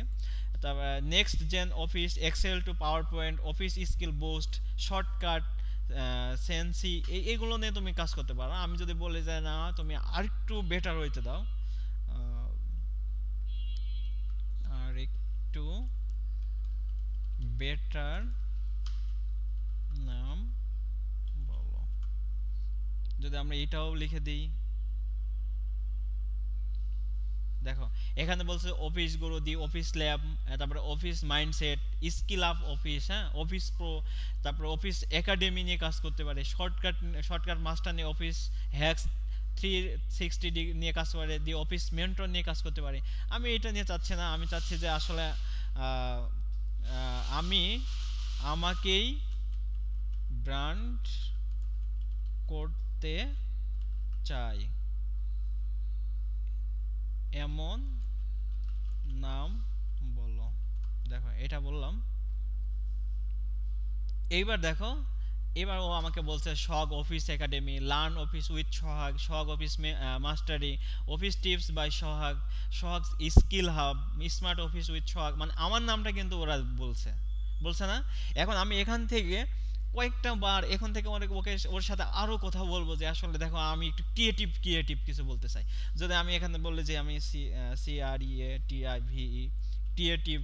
তারপরে next gen office, Excel to PowerPoint, office skill boost, shortcut, sensei, এইগুলো নিয়ে তুমি কাজ করতে পারো। আমি যদি বলি যে না তুমি আরেকটু বেটার হইতে দাও, আর একটু বেটার নাম বলো, যদি আমরা এটাও লিখে দিই, দেখো এখানে বলছে অফিস গুরু দি, অফিস ল্যাব, তারপরে office mindset, skill up office, হ্যাঁ, অফিস প্রো, তারপরে অফিস একাডেমি নিয়ে কাজ করতে পারে, শর্টকাট মাস্টার নিয়ে, অফিস হ্যাক্স 360 নিয়ে কাজ করে, দি অফিস মেন্টর নিয়ে কাজ করতে পারে। আমি এটা নিয়ে চাচ্ছি না, আমি চাচ্ছি যে আসলে আমি আমাকেই ব্র্যান্ড করতে চাই এমন নাম বলো। দেখো এটা বললাম। এইবার দেখো, এবার ও আমাকে বলছে শগ office academy, learn office with Sohag, শগ office mastery, office tips by Sohag, Sohag skill hub, smart office with Sohag. মানে আমার নামটা কিন্তু ওরা বলছে না। এখন আমি এখান থেকে কয়েকটা বার এখান থেকে ওকে ওর সাথে আরও কথা বলবো যে আসলে দেখো আমি একটু ক্রিয়েটিভ কিছু বলতে চাই। যদি আমি এখানে বললে যে আমি CREATIVE creative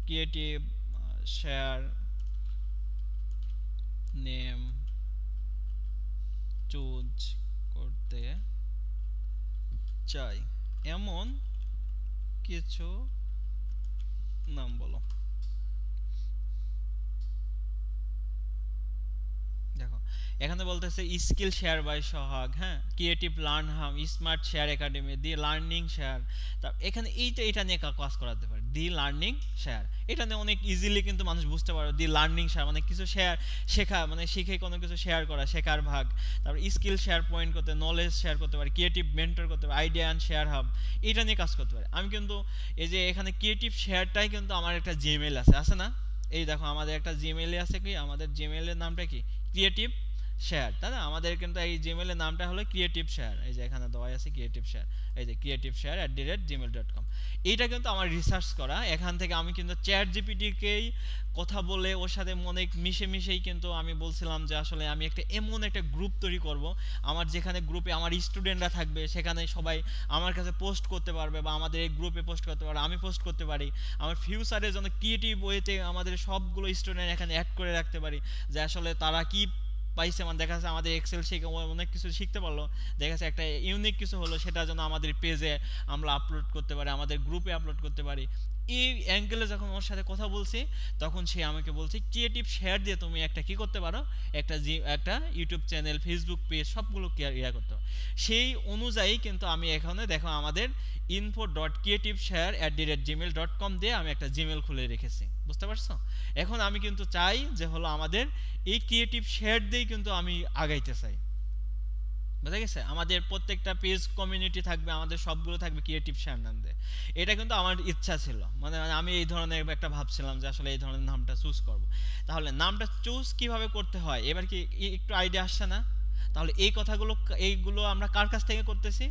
creative share name choose করতে চাই এমন কিছু নাম বলো। দেখো এখানে বলতেছে স্কিল শেয়ার বাই সোহাগ, হ্যাঁ, ক্রিয়েটিভ লার্ন হাম, স্মার্ট শেয়ার একাডেমি, দি লার্নিং শেয়ার। তা এখানে এটা নিয়ে কাজ করাতে পারে, দি লার্নিং শেয়ার। এটা নিয়ে অনেক ইজিলি কিন্তু মানুষ বুঝতে পারে দি লার্নিং শেয়ার মানে কিছু শেয়ার শেখা, মানে শিখে কোনো কিছু শেয়ার করা, শেখার ভাগ। তারপর স্কিল শেয়ার পয়েন্ট করতে, নলেজ শেয়ার করতে পারে, ক্রিয়েটিভ মেন্টর করতে পারে, আইডিয়া অ্যান্ড শেয়ার হাব, এটা নিয়ে কাজ করতে পারে। আমি কিন্তু এই যে এখানে ক্রিয়েটিভ শেয়ারটাই কিন্তু আমার একটা জিমেইল আছে না, এই দেখো আমাদের একটা জিমেইলে আছে, কি আমাদের জিমেইলের নামটা কি ক্রিয়েটিভ শেয়ার, তাই না? আমাদের কিন্তু এই জিমেইলের নামটা হলো ক্রিয়েটিভ শেয়ার, এই যে এখানে দেওয়া আছে ক্রিয়েটিভ শেয়ার, এই যে ক্রিয়েটিভ শেয়ার @gmail.com। এইটা কিন্তু আমার রিসার্চ করা, এখান থেকে আমি কিন্তু চ্যাট জিপিটিকেই কথা বলে ওর সাথে অনেক মিশেই কিন্তু আমি বলছিলাম যে আসলে আমি এমন একটা গ্রুপ তৈরি করব, আমার যেখানে গ্রুপে আমার স্টুডেন্টরা থাকবে, সেখানে সবাই আমার কাছে পোস্ট করতে পারবে, বা আমাদের এই গ্রুপে পোস্ট করতে পারবে, আমি পোস্ট করতে পারি। আমার ফিউচারে যেন ক্রিয়েটিভ ওয়েতে আমাদের সবগুলো স্টুডেন্ট এখানে অ্যাড করে রাখতে পারি, যে আসলে তারা কি পাইছে, মানে দেখা যাচ্ছে আমাদের এক্সেল শিখে অনেক কিছু শিখতে পারলো, দেখা যাচ্ছে একটা ইউনিক কিছু হলো, সেটা যেন আমাদের পেজে আমরা আপলোড করতে পারি, আমাদের গ্রুপে আপলোড করতে পারি। এই অ্যাঙ্গেলে যখন ওর সাথে কথা বলছি, তখন সে আমাকে বলছে ক্রিয়েটিভ শেয়ার দিয়ে তুমি একটা কি করতে পারো, একটা ইউটিউব চ্যানেল, ফেসবুক পেজ সবগুলো ইয়া করতে পারো। সেই অনুযায়ী কিন্তু আমি এখানে দেখো আমাদের info.creativeshare@gmail.com দিয়ে আমি একটা জিমেল খুলে রেখেছি, বুঝতে পারছো? এখন আমি কিন্তু চাই যে হলো আমাদের এই ক্রিয়েটিভ শেয়ার দিয়েই কিন্তু আমি আগাইতে চাই, বুঝা গেছে? আমাদের প্রত্যেকটা পেজ কমিউনিটি থাকবে, আমাদের সবগুলো থাকবে ক্রিয়েটিভ শেয়ার নাম দিয়ে। এটা কিন্তু আমার ইচ্ছা ছিল, মানে আমি এই ধরনের একটা ভাবছিলাম যে আসলে এই ধরনের নামটা চুজ করব। তাহলে নামটা চুজ কিভাবে করতে হয় এবার কি একটু আইডিয়া আসছে না? তাহলে এইগুলো আমরা কার কাছ থেকে করতেছি?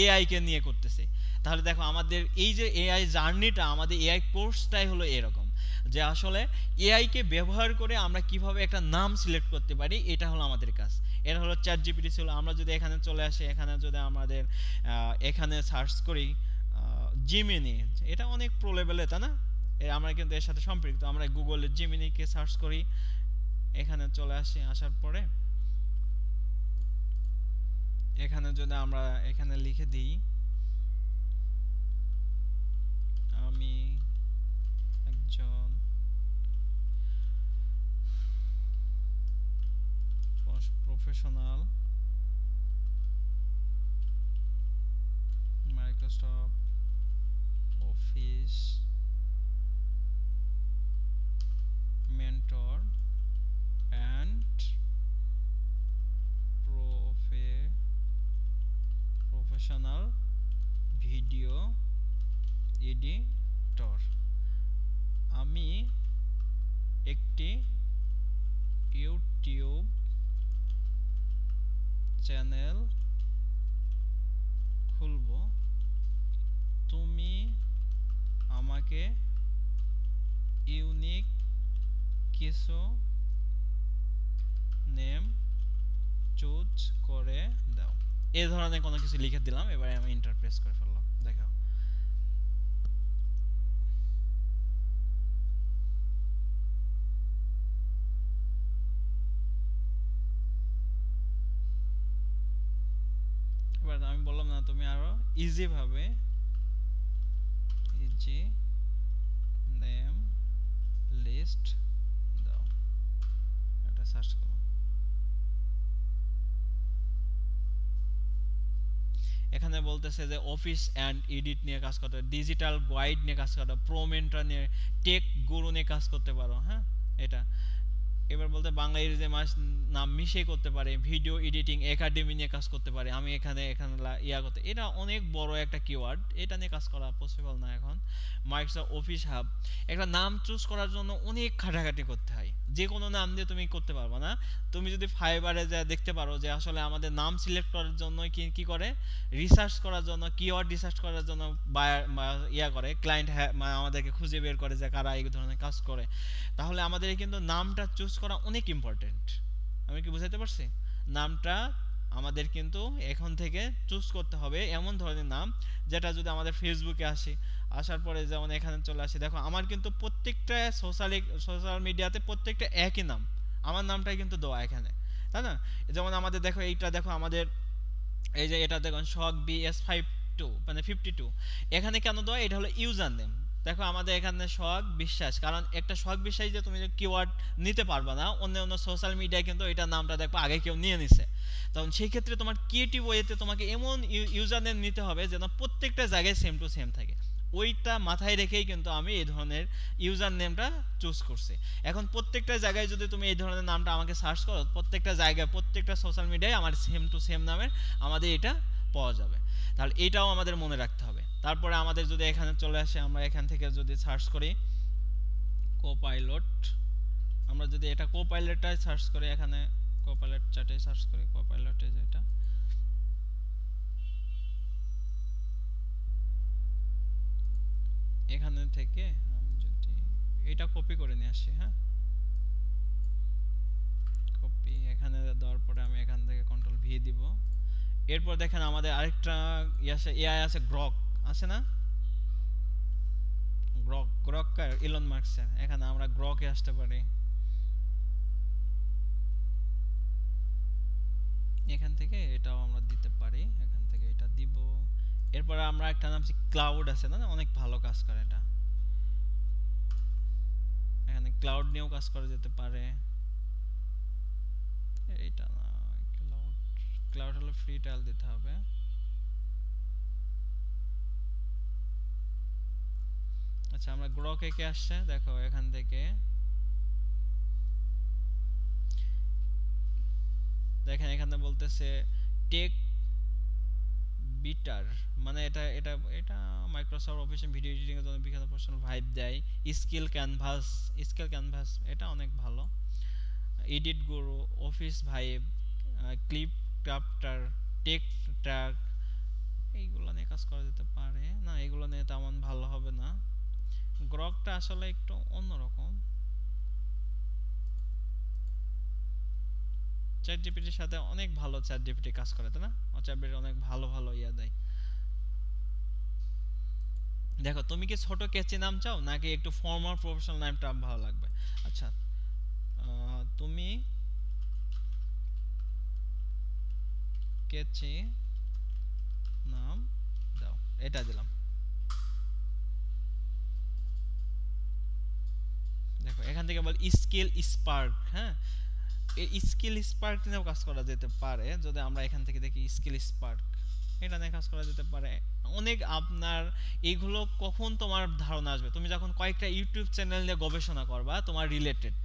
এআই কে নিয়ে করতেছি। তাহলে দেখো আমাদের এই যে এআই জার্নিটা, আমাদের এআই কোর্সটাই হলো এরকম, যে আসলে এআই কে ব্যবহার করে আমরা কিভাবে একটা নাম সিলেক্ট করতে পারি, এটা হলো আমাদের কাজ। এটা হলো চ্যাট জিপিটি ছিল। আমরা যদি এখানে চলে আসি, এখানে যদি আমাদের এখানে সার্চ করি জিমিনি, এটা অনেক প্রো লেভেলে, তাই না? আমরা কিন্তু এর সাথে সম্পৃক্ত। আমরা গুগলে জিমিনিকে সার্চ করি, এখানে চলে আসি, আসার পরে এখানে যদি আমরা এখানে লিখে দিই আমি একজন professional Microsoft office mentor and professional video editor. আমি একটি ইউটিউব চ্যানেল খুলব, তুমি আমাকে ইউনিক কিছু নেম চুজ করে দাও। এই ধরনের কোনো কিছু লিখে দিলাম, এবারে আমি ইন্টারপ্রেস করে ফেললাম। দেখো এবার আমি বললাম না, তুমি আরো ইজি ভাবে ইজি নেম লিস্ট দাও, এটা সার্চ করো। এখানে বলতেছে যে অফিস অ্যান্ড এডিট নিয়ে কাজ করতে, ডিজিটাল গাইড নিয়ে কাজ করতে, প্রো মেন্টর নিয়ে, টেক গুরু নিয়ে কাজ করতে পারো, হ্যাঁ এটা। এবার বলতে বাংলা ইংরেজি নাম মিশে করতে পারে, ভিডিও এডিটিং একাডেমি নিয়ে কাজ করতে পারে। আমি এখানে ইয়া করতে, এটা অনেক বড় একটা কিওয়ার্ড, এটা নিয়ে কাজ করা পসিবল না এখন। মাইক্রোসফট অফিস হাব, একটা নাম চুজ করার জন্য অনেক খাটাখাটি করতে হয়, যে কোনো নাম দিয়ে তুমি করতে পারবে না। তুমি যদি ফাইবারে যা দেখতে পারো যে আসলে আমাদের নাম সিলেক্ট করার জন্য কি করে, রিসার্চ করার জন্য, কিওয়ার্ড রিসার্চ করার জন্য ইয়া করে ক্লায়েন্ট, আমাদেরকে খুঁজে বের করে যে কারা এই ধরনের কাজ করে। তাহলে আমাদের কিন্তু নামটা চুজ করা অনেক ইম্পর্টেন্ট। আমি কি বুঝাতে পারছি? নামটা আমাদের কিন্তু এখন থেকে চুজ করতে হবে এমন ধরনের নাম যেটা যদি আমাদের ফেসবুকে আসে, আসার পরে যেমন এখানে চলে আসে, দেখো আমার কিন্তু প্রত্যেকটা সোশ্যাল মিডিয়াতে প্রত্যেকটা একই নাম, আমার নামটাই কিন্তু দেওয়া এখানে, তাই না? যেমন আমাদের দেখো এইটা, দেখো আমাদের এই যে এটা দেখুন শক BS52 মানে 52, এখানে কেন দেওয়া? এটা হলো ইউজার নেম। দেখো আমাদের এখানে শক বিশ্বাস, কারণ একটা শক বিশ্বাস যে তুমি কিওয়ার্ড নিতে পারবে না, অন্য অন্য সোশ্যাল মিডিয়ায় কিন্তু এটা নামটা দেখো আগে কেউ নিয়ে নিছে। তখন সেই ক্ষেত্রে তোমার ক্রিয়েটিভ ওয়েতে তোমাকে এমন ইউজার নেম নিতে হবে যেন প্রত্যেকটা জায়গায় সেম টু সেম থাকে। ওইটা মাথায় রেখেই কিন্তু আমি এই ধরনের ইউজার নেমটা চুজ করছি। এখন প্রত্যেকটা জায়গায় যদি তুমি এই ধরনের নামটা আমাকে সার্চ করো, প্রত্যেকটা জায়গায় প্রত্যেকটা সোশ্যাল মিডিয়ায় আমার সেম টু সেম নামের আমাদের এটা পাওয়া যাবে। তাহলে এটাও আমাদের মনে রাখতে হবে। তারপরে আমাদের যদি এখানে চলে আসে, আমরা এখান থেকে যদি সার্চ করি কোপাইলট, আমরা যদি এটা কোপাইলটটাই সার্চ করি, এখানে কোপাইলট চ্যাটে সার্চ করি কোপাইলটে, যেটা এখানে থেকে আমি যদি এটা কপি করে নিয়ে আসি, হ্যাঁ কপি, এখানে দেওয়ার পরে আমি এখান থেকে কন্ট্রোল ভি দিব। এরপর দেখেন আমাদের আরেকটা এআই আছে, গ্রক আছে না, গ্রক ইলন মার্কসের, এখানে আমরা গ্রকে আসতে পারি, এখান থেকে এটাও আমরা দিতে পারি, এখান থেকে এটা দিব। এরপর আমরা একটা নাম ক্লাউড আছে না, অনেক ভালো কাজ করে এটা, এখানে ক্লাউড নিয়েও কাজ করা যেতে পারে। এইটা না, ক্লাউড হলো ফ্রি ট্রায়াল দিতে হবে। আচ্ছা আমরা গ্রকে কে আসছে, দেখো এখান থেকে দেখেন এখানে বলতেছে টেক বিটার, মানে এটা এটা এটা মাইক্রোসফট অফিস ভিডিও এডিটিং এর জন্য বিখ্যাত প্রফেশনাল ভাইব দেয়। স্কিল ক্যানভাস এটা অনেক ভালো। Edit guru, office vibe, clip crafter, tech track, এইগুলো নিয়ে কাজ করা যেতে পারে না, এগুলো নিয়ে তেমন ভালো হবে না। গ্রকটা আসলে একটু অন্যরকম, চ্যাট জিপিটির সাথে অনেক ভালো চ্যাট জিপিটি কাজ করে, তাই না? চ্যাট জিপিটি অনেক ভালো ভালো ইয়া দেয়। দেখো তুমি কি ছোট কেচি নাম চাও নাকি একটু ফর্মাল প্রফেশনাল নামটা ভালো লাগবে? আচ্ছা তুমি কেচি নাম দাও, এটা দিলাম। দেখো এখান থেকে বল স্কিল স্পার্ক, হ্যাঁ এই স্কিল স্পার্ক নিয়েও কাজ করা যেতে পারে, যদি আমরা এখান থেকে দেখি স্কিল স্পার্ক, এটা নিয়ে কাজ করা যেতে পারে অনেক। আপনার এইগুলো কখন তোমার ধারণা আসবে, তুমি যখন কয়েকটা ইউটিউব চ্যানেল নিয়ে গবেষণা করবা তোমার রিলেটেড,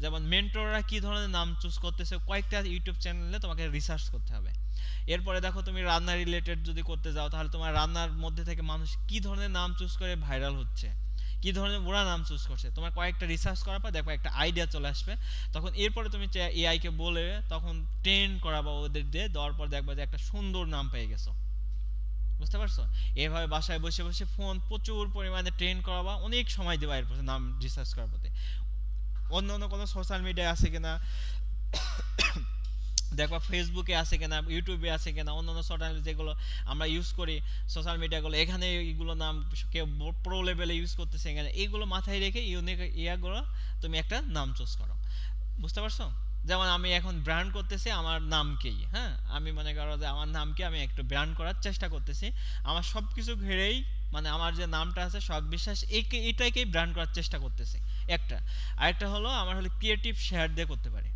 যেমন মেন্টররা কি ধরনের নাম চুজ করতেছে কয়েকটা ইউটিউব চ্যানেলে তোমাকে রিসার্চ করতে হবে। এরপরে দেখো তুমি রান্না রিলেটেড যদি করতে যাও, তাহলে তোমার রান্নার মধ্যে থেকে মানুষ কি ধরনের নাম চুজ করে ভাইরাল হচ্ছে, কি ধরনের ওরা নাম চুজ করছে, তোমার কয়েকটা রিসার্চ করার পর দেখো একটা আইডিয়া চলে আসবে। তখন এরপরে তুমি এআই কে বলে তখন ট্রেন করাবা, ওদের দিয়ে দেওয়ার পর দেখবা যে একটা সুন্দর নাম পেয়ে গেছো। বুঝতে পারছো? এভাবে বাসায় বসে বসে ফোন প্রচুর পরিমাণে ট্রেন করাবা, অনেক সময় দেবা এরপর নাম রিসার্চ করার প্রতি। অন্য অন্য কোনো সোশ্যাল মিডিয়ায় আছে কিনা দেখবা, ফেসবুকে আছে কিনা, ইউটিউবে আছে কিনা, অন্য অন্য সোশ্যাল যেগুলো আমরা ইউজ করি সোশ্যাল মিডিয়াগুলো, এখানে এইগুলো নাম কেউ প্রো লেভেলে ইউজ করতেছে এখানে, এইগুলো মাথায় রেখে ইউনিক ইয়াগুলো তুমি একটা নাম চুজ করো। বুঝতে পারছো? যেমন আমি এখন ব্র্যান্ড করতেছি আমার নামকেই, হ্যাঁ আমি মনে করো যে আমার নামকে আমি একটু ব্র্যান্ড করার চেষ্টা করতেছি, আমার সব কিছু ঘিরেই মানে আমার যে নামটা আছে শখ বিশ্বাস এটাকেই ব্র্যান্ড করার চেষ্টা করতেছি একটা। আরেকটা হলো আমার হলো ক্রিয়েটিভ শেয়ার দিয়ে করতে পারি,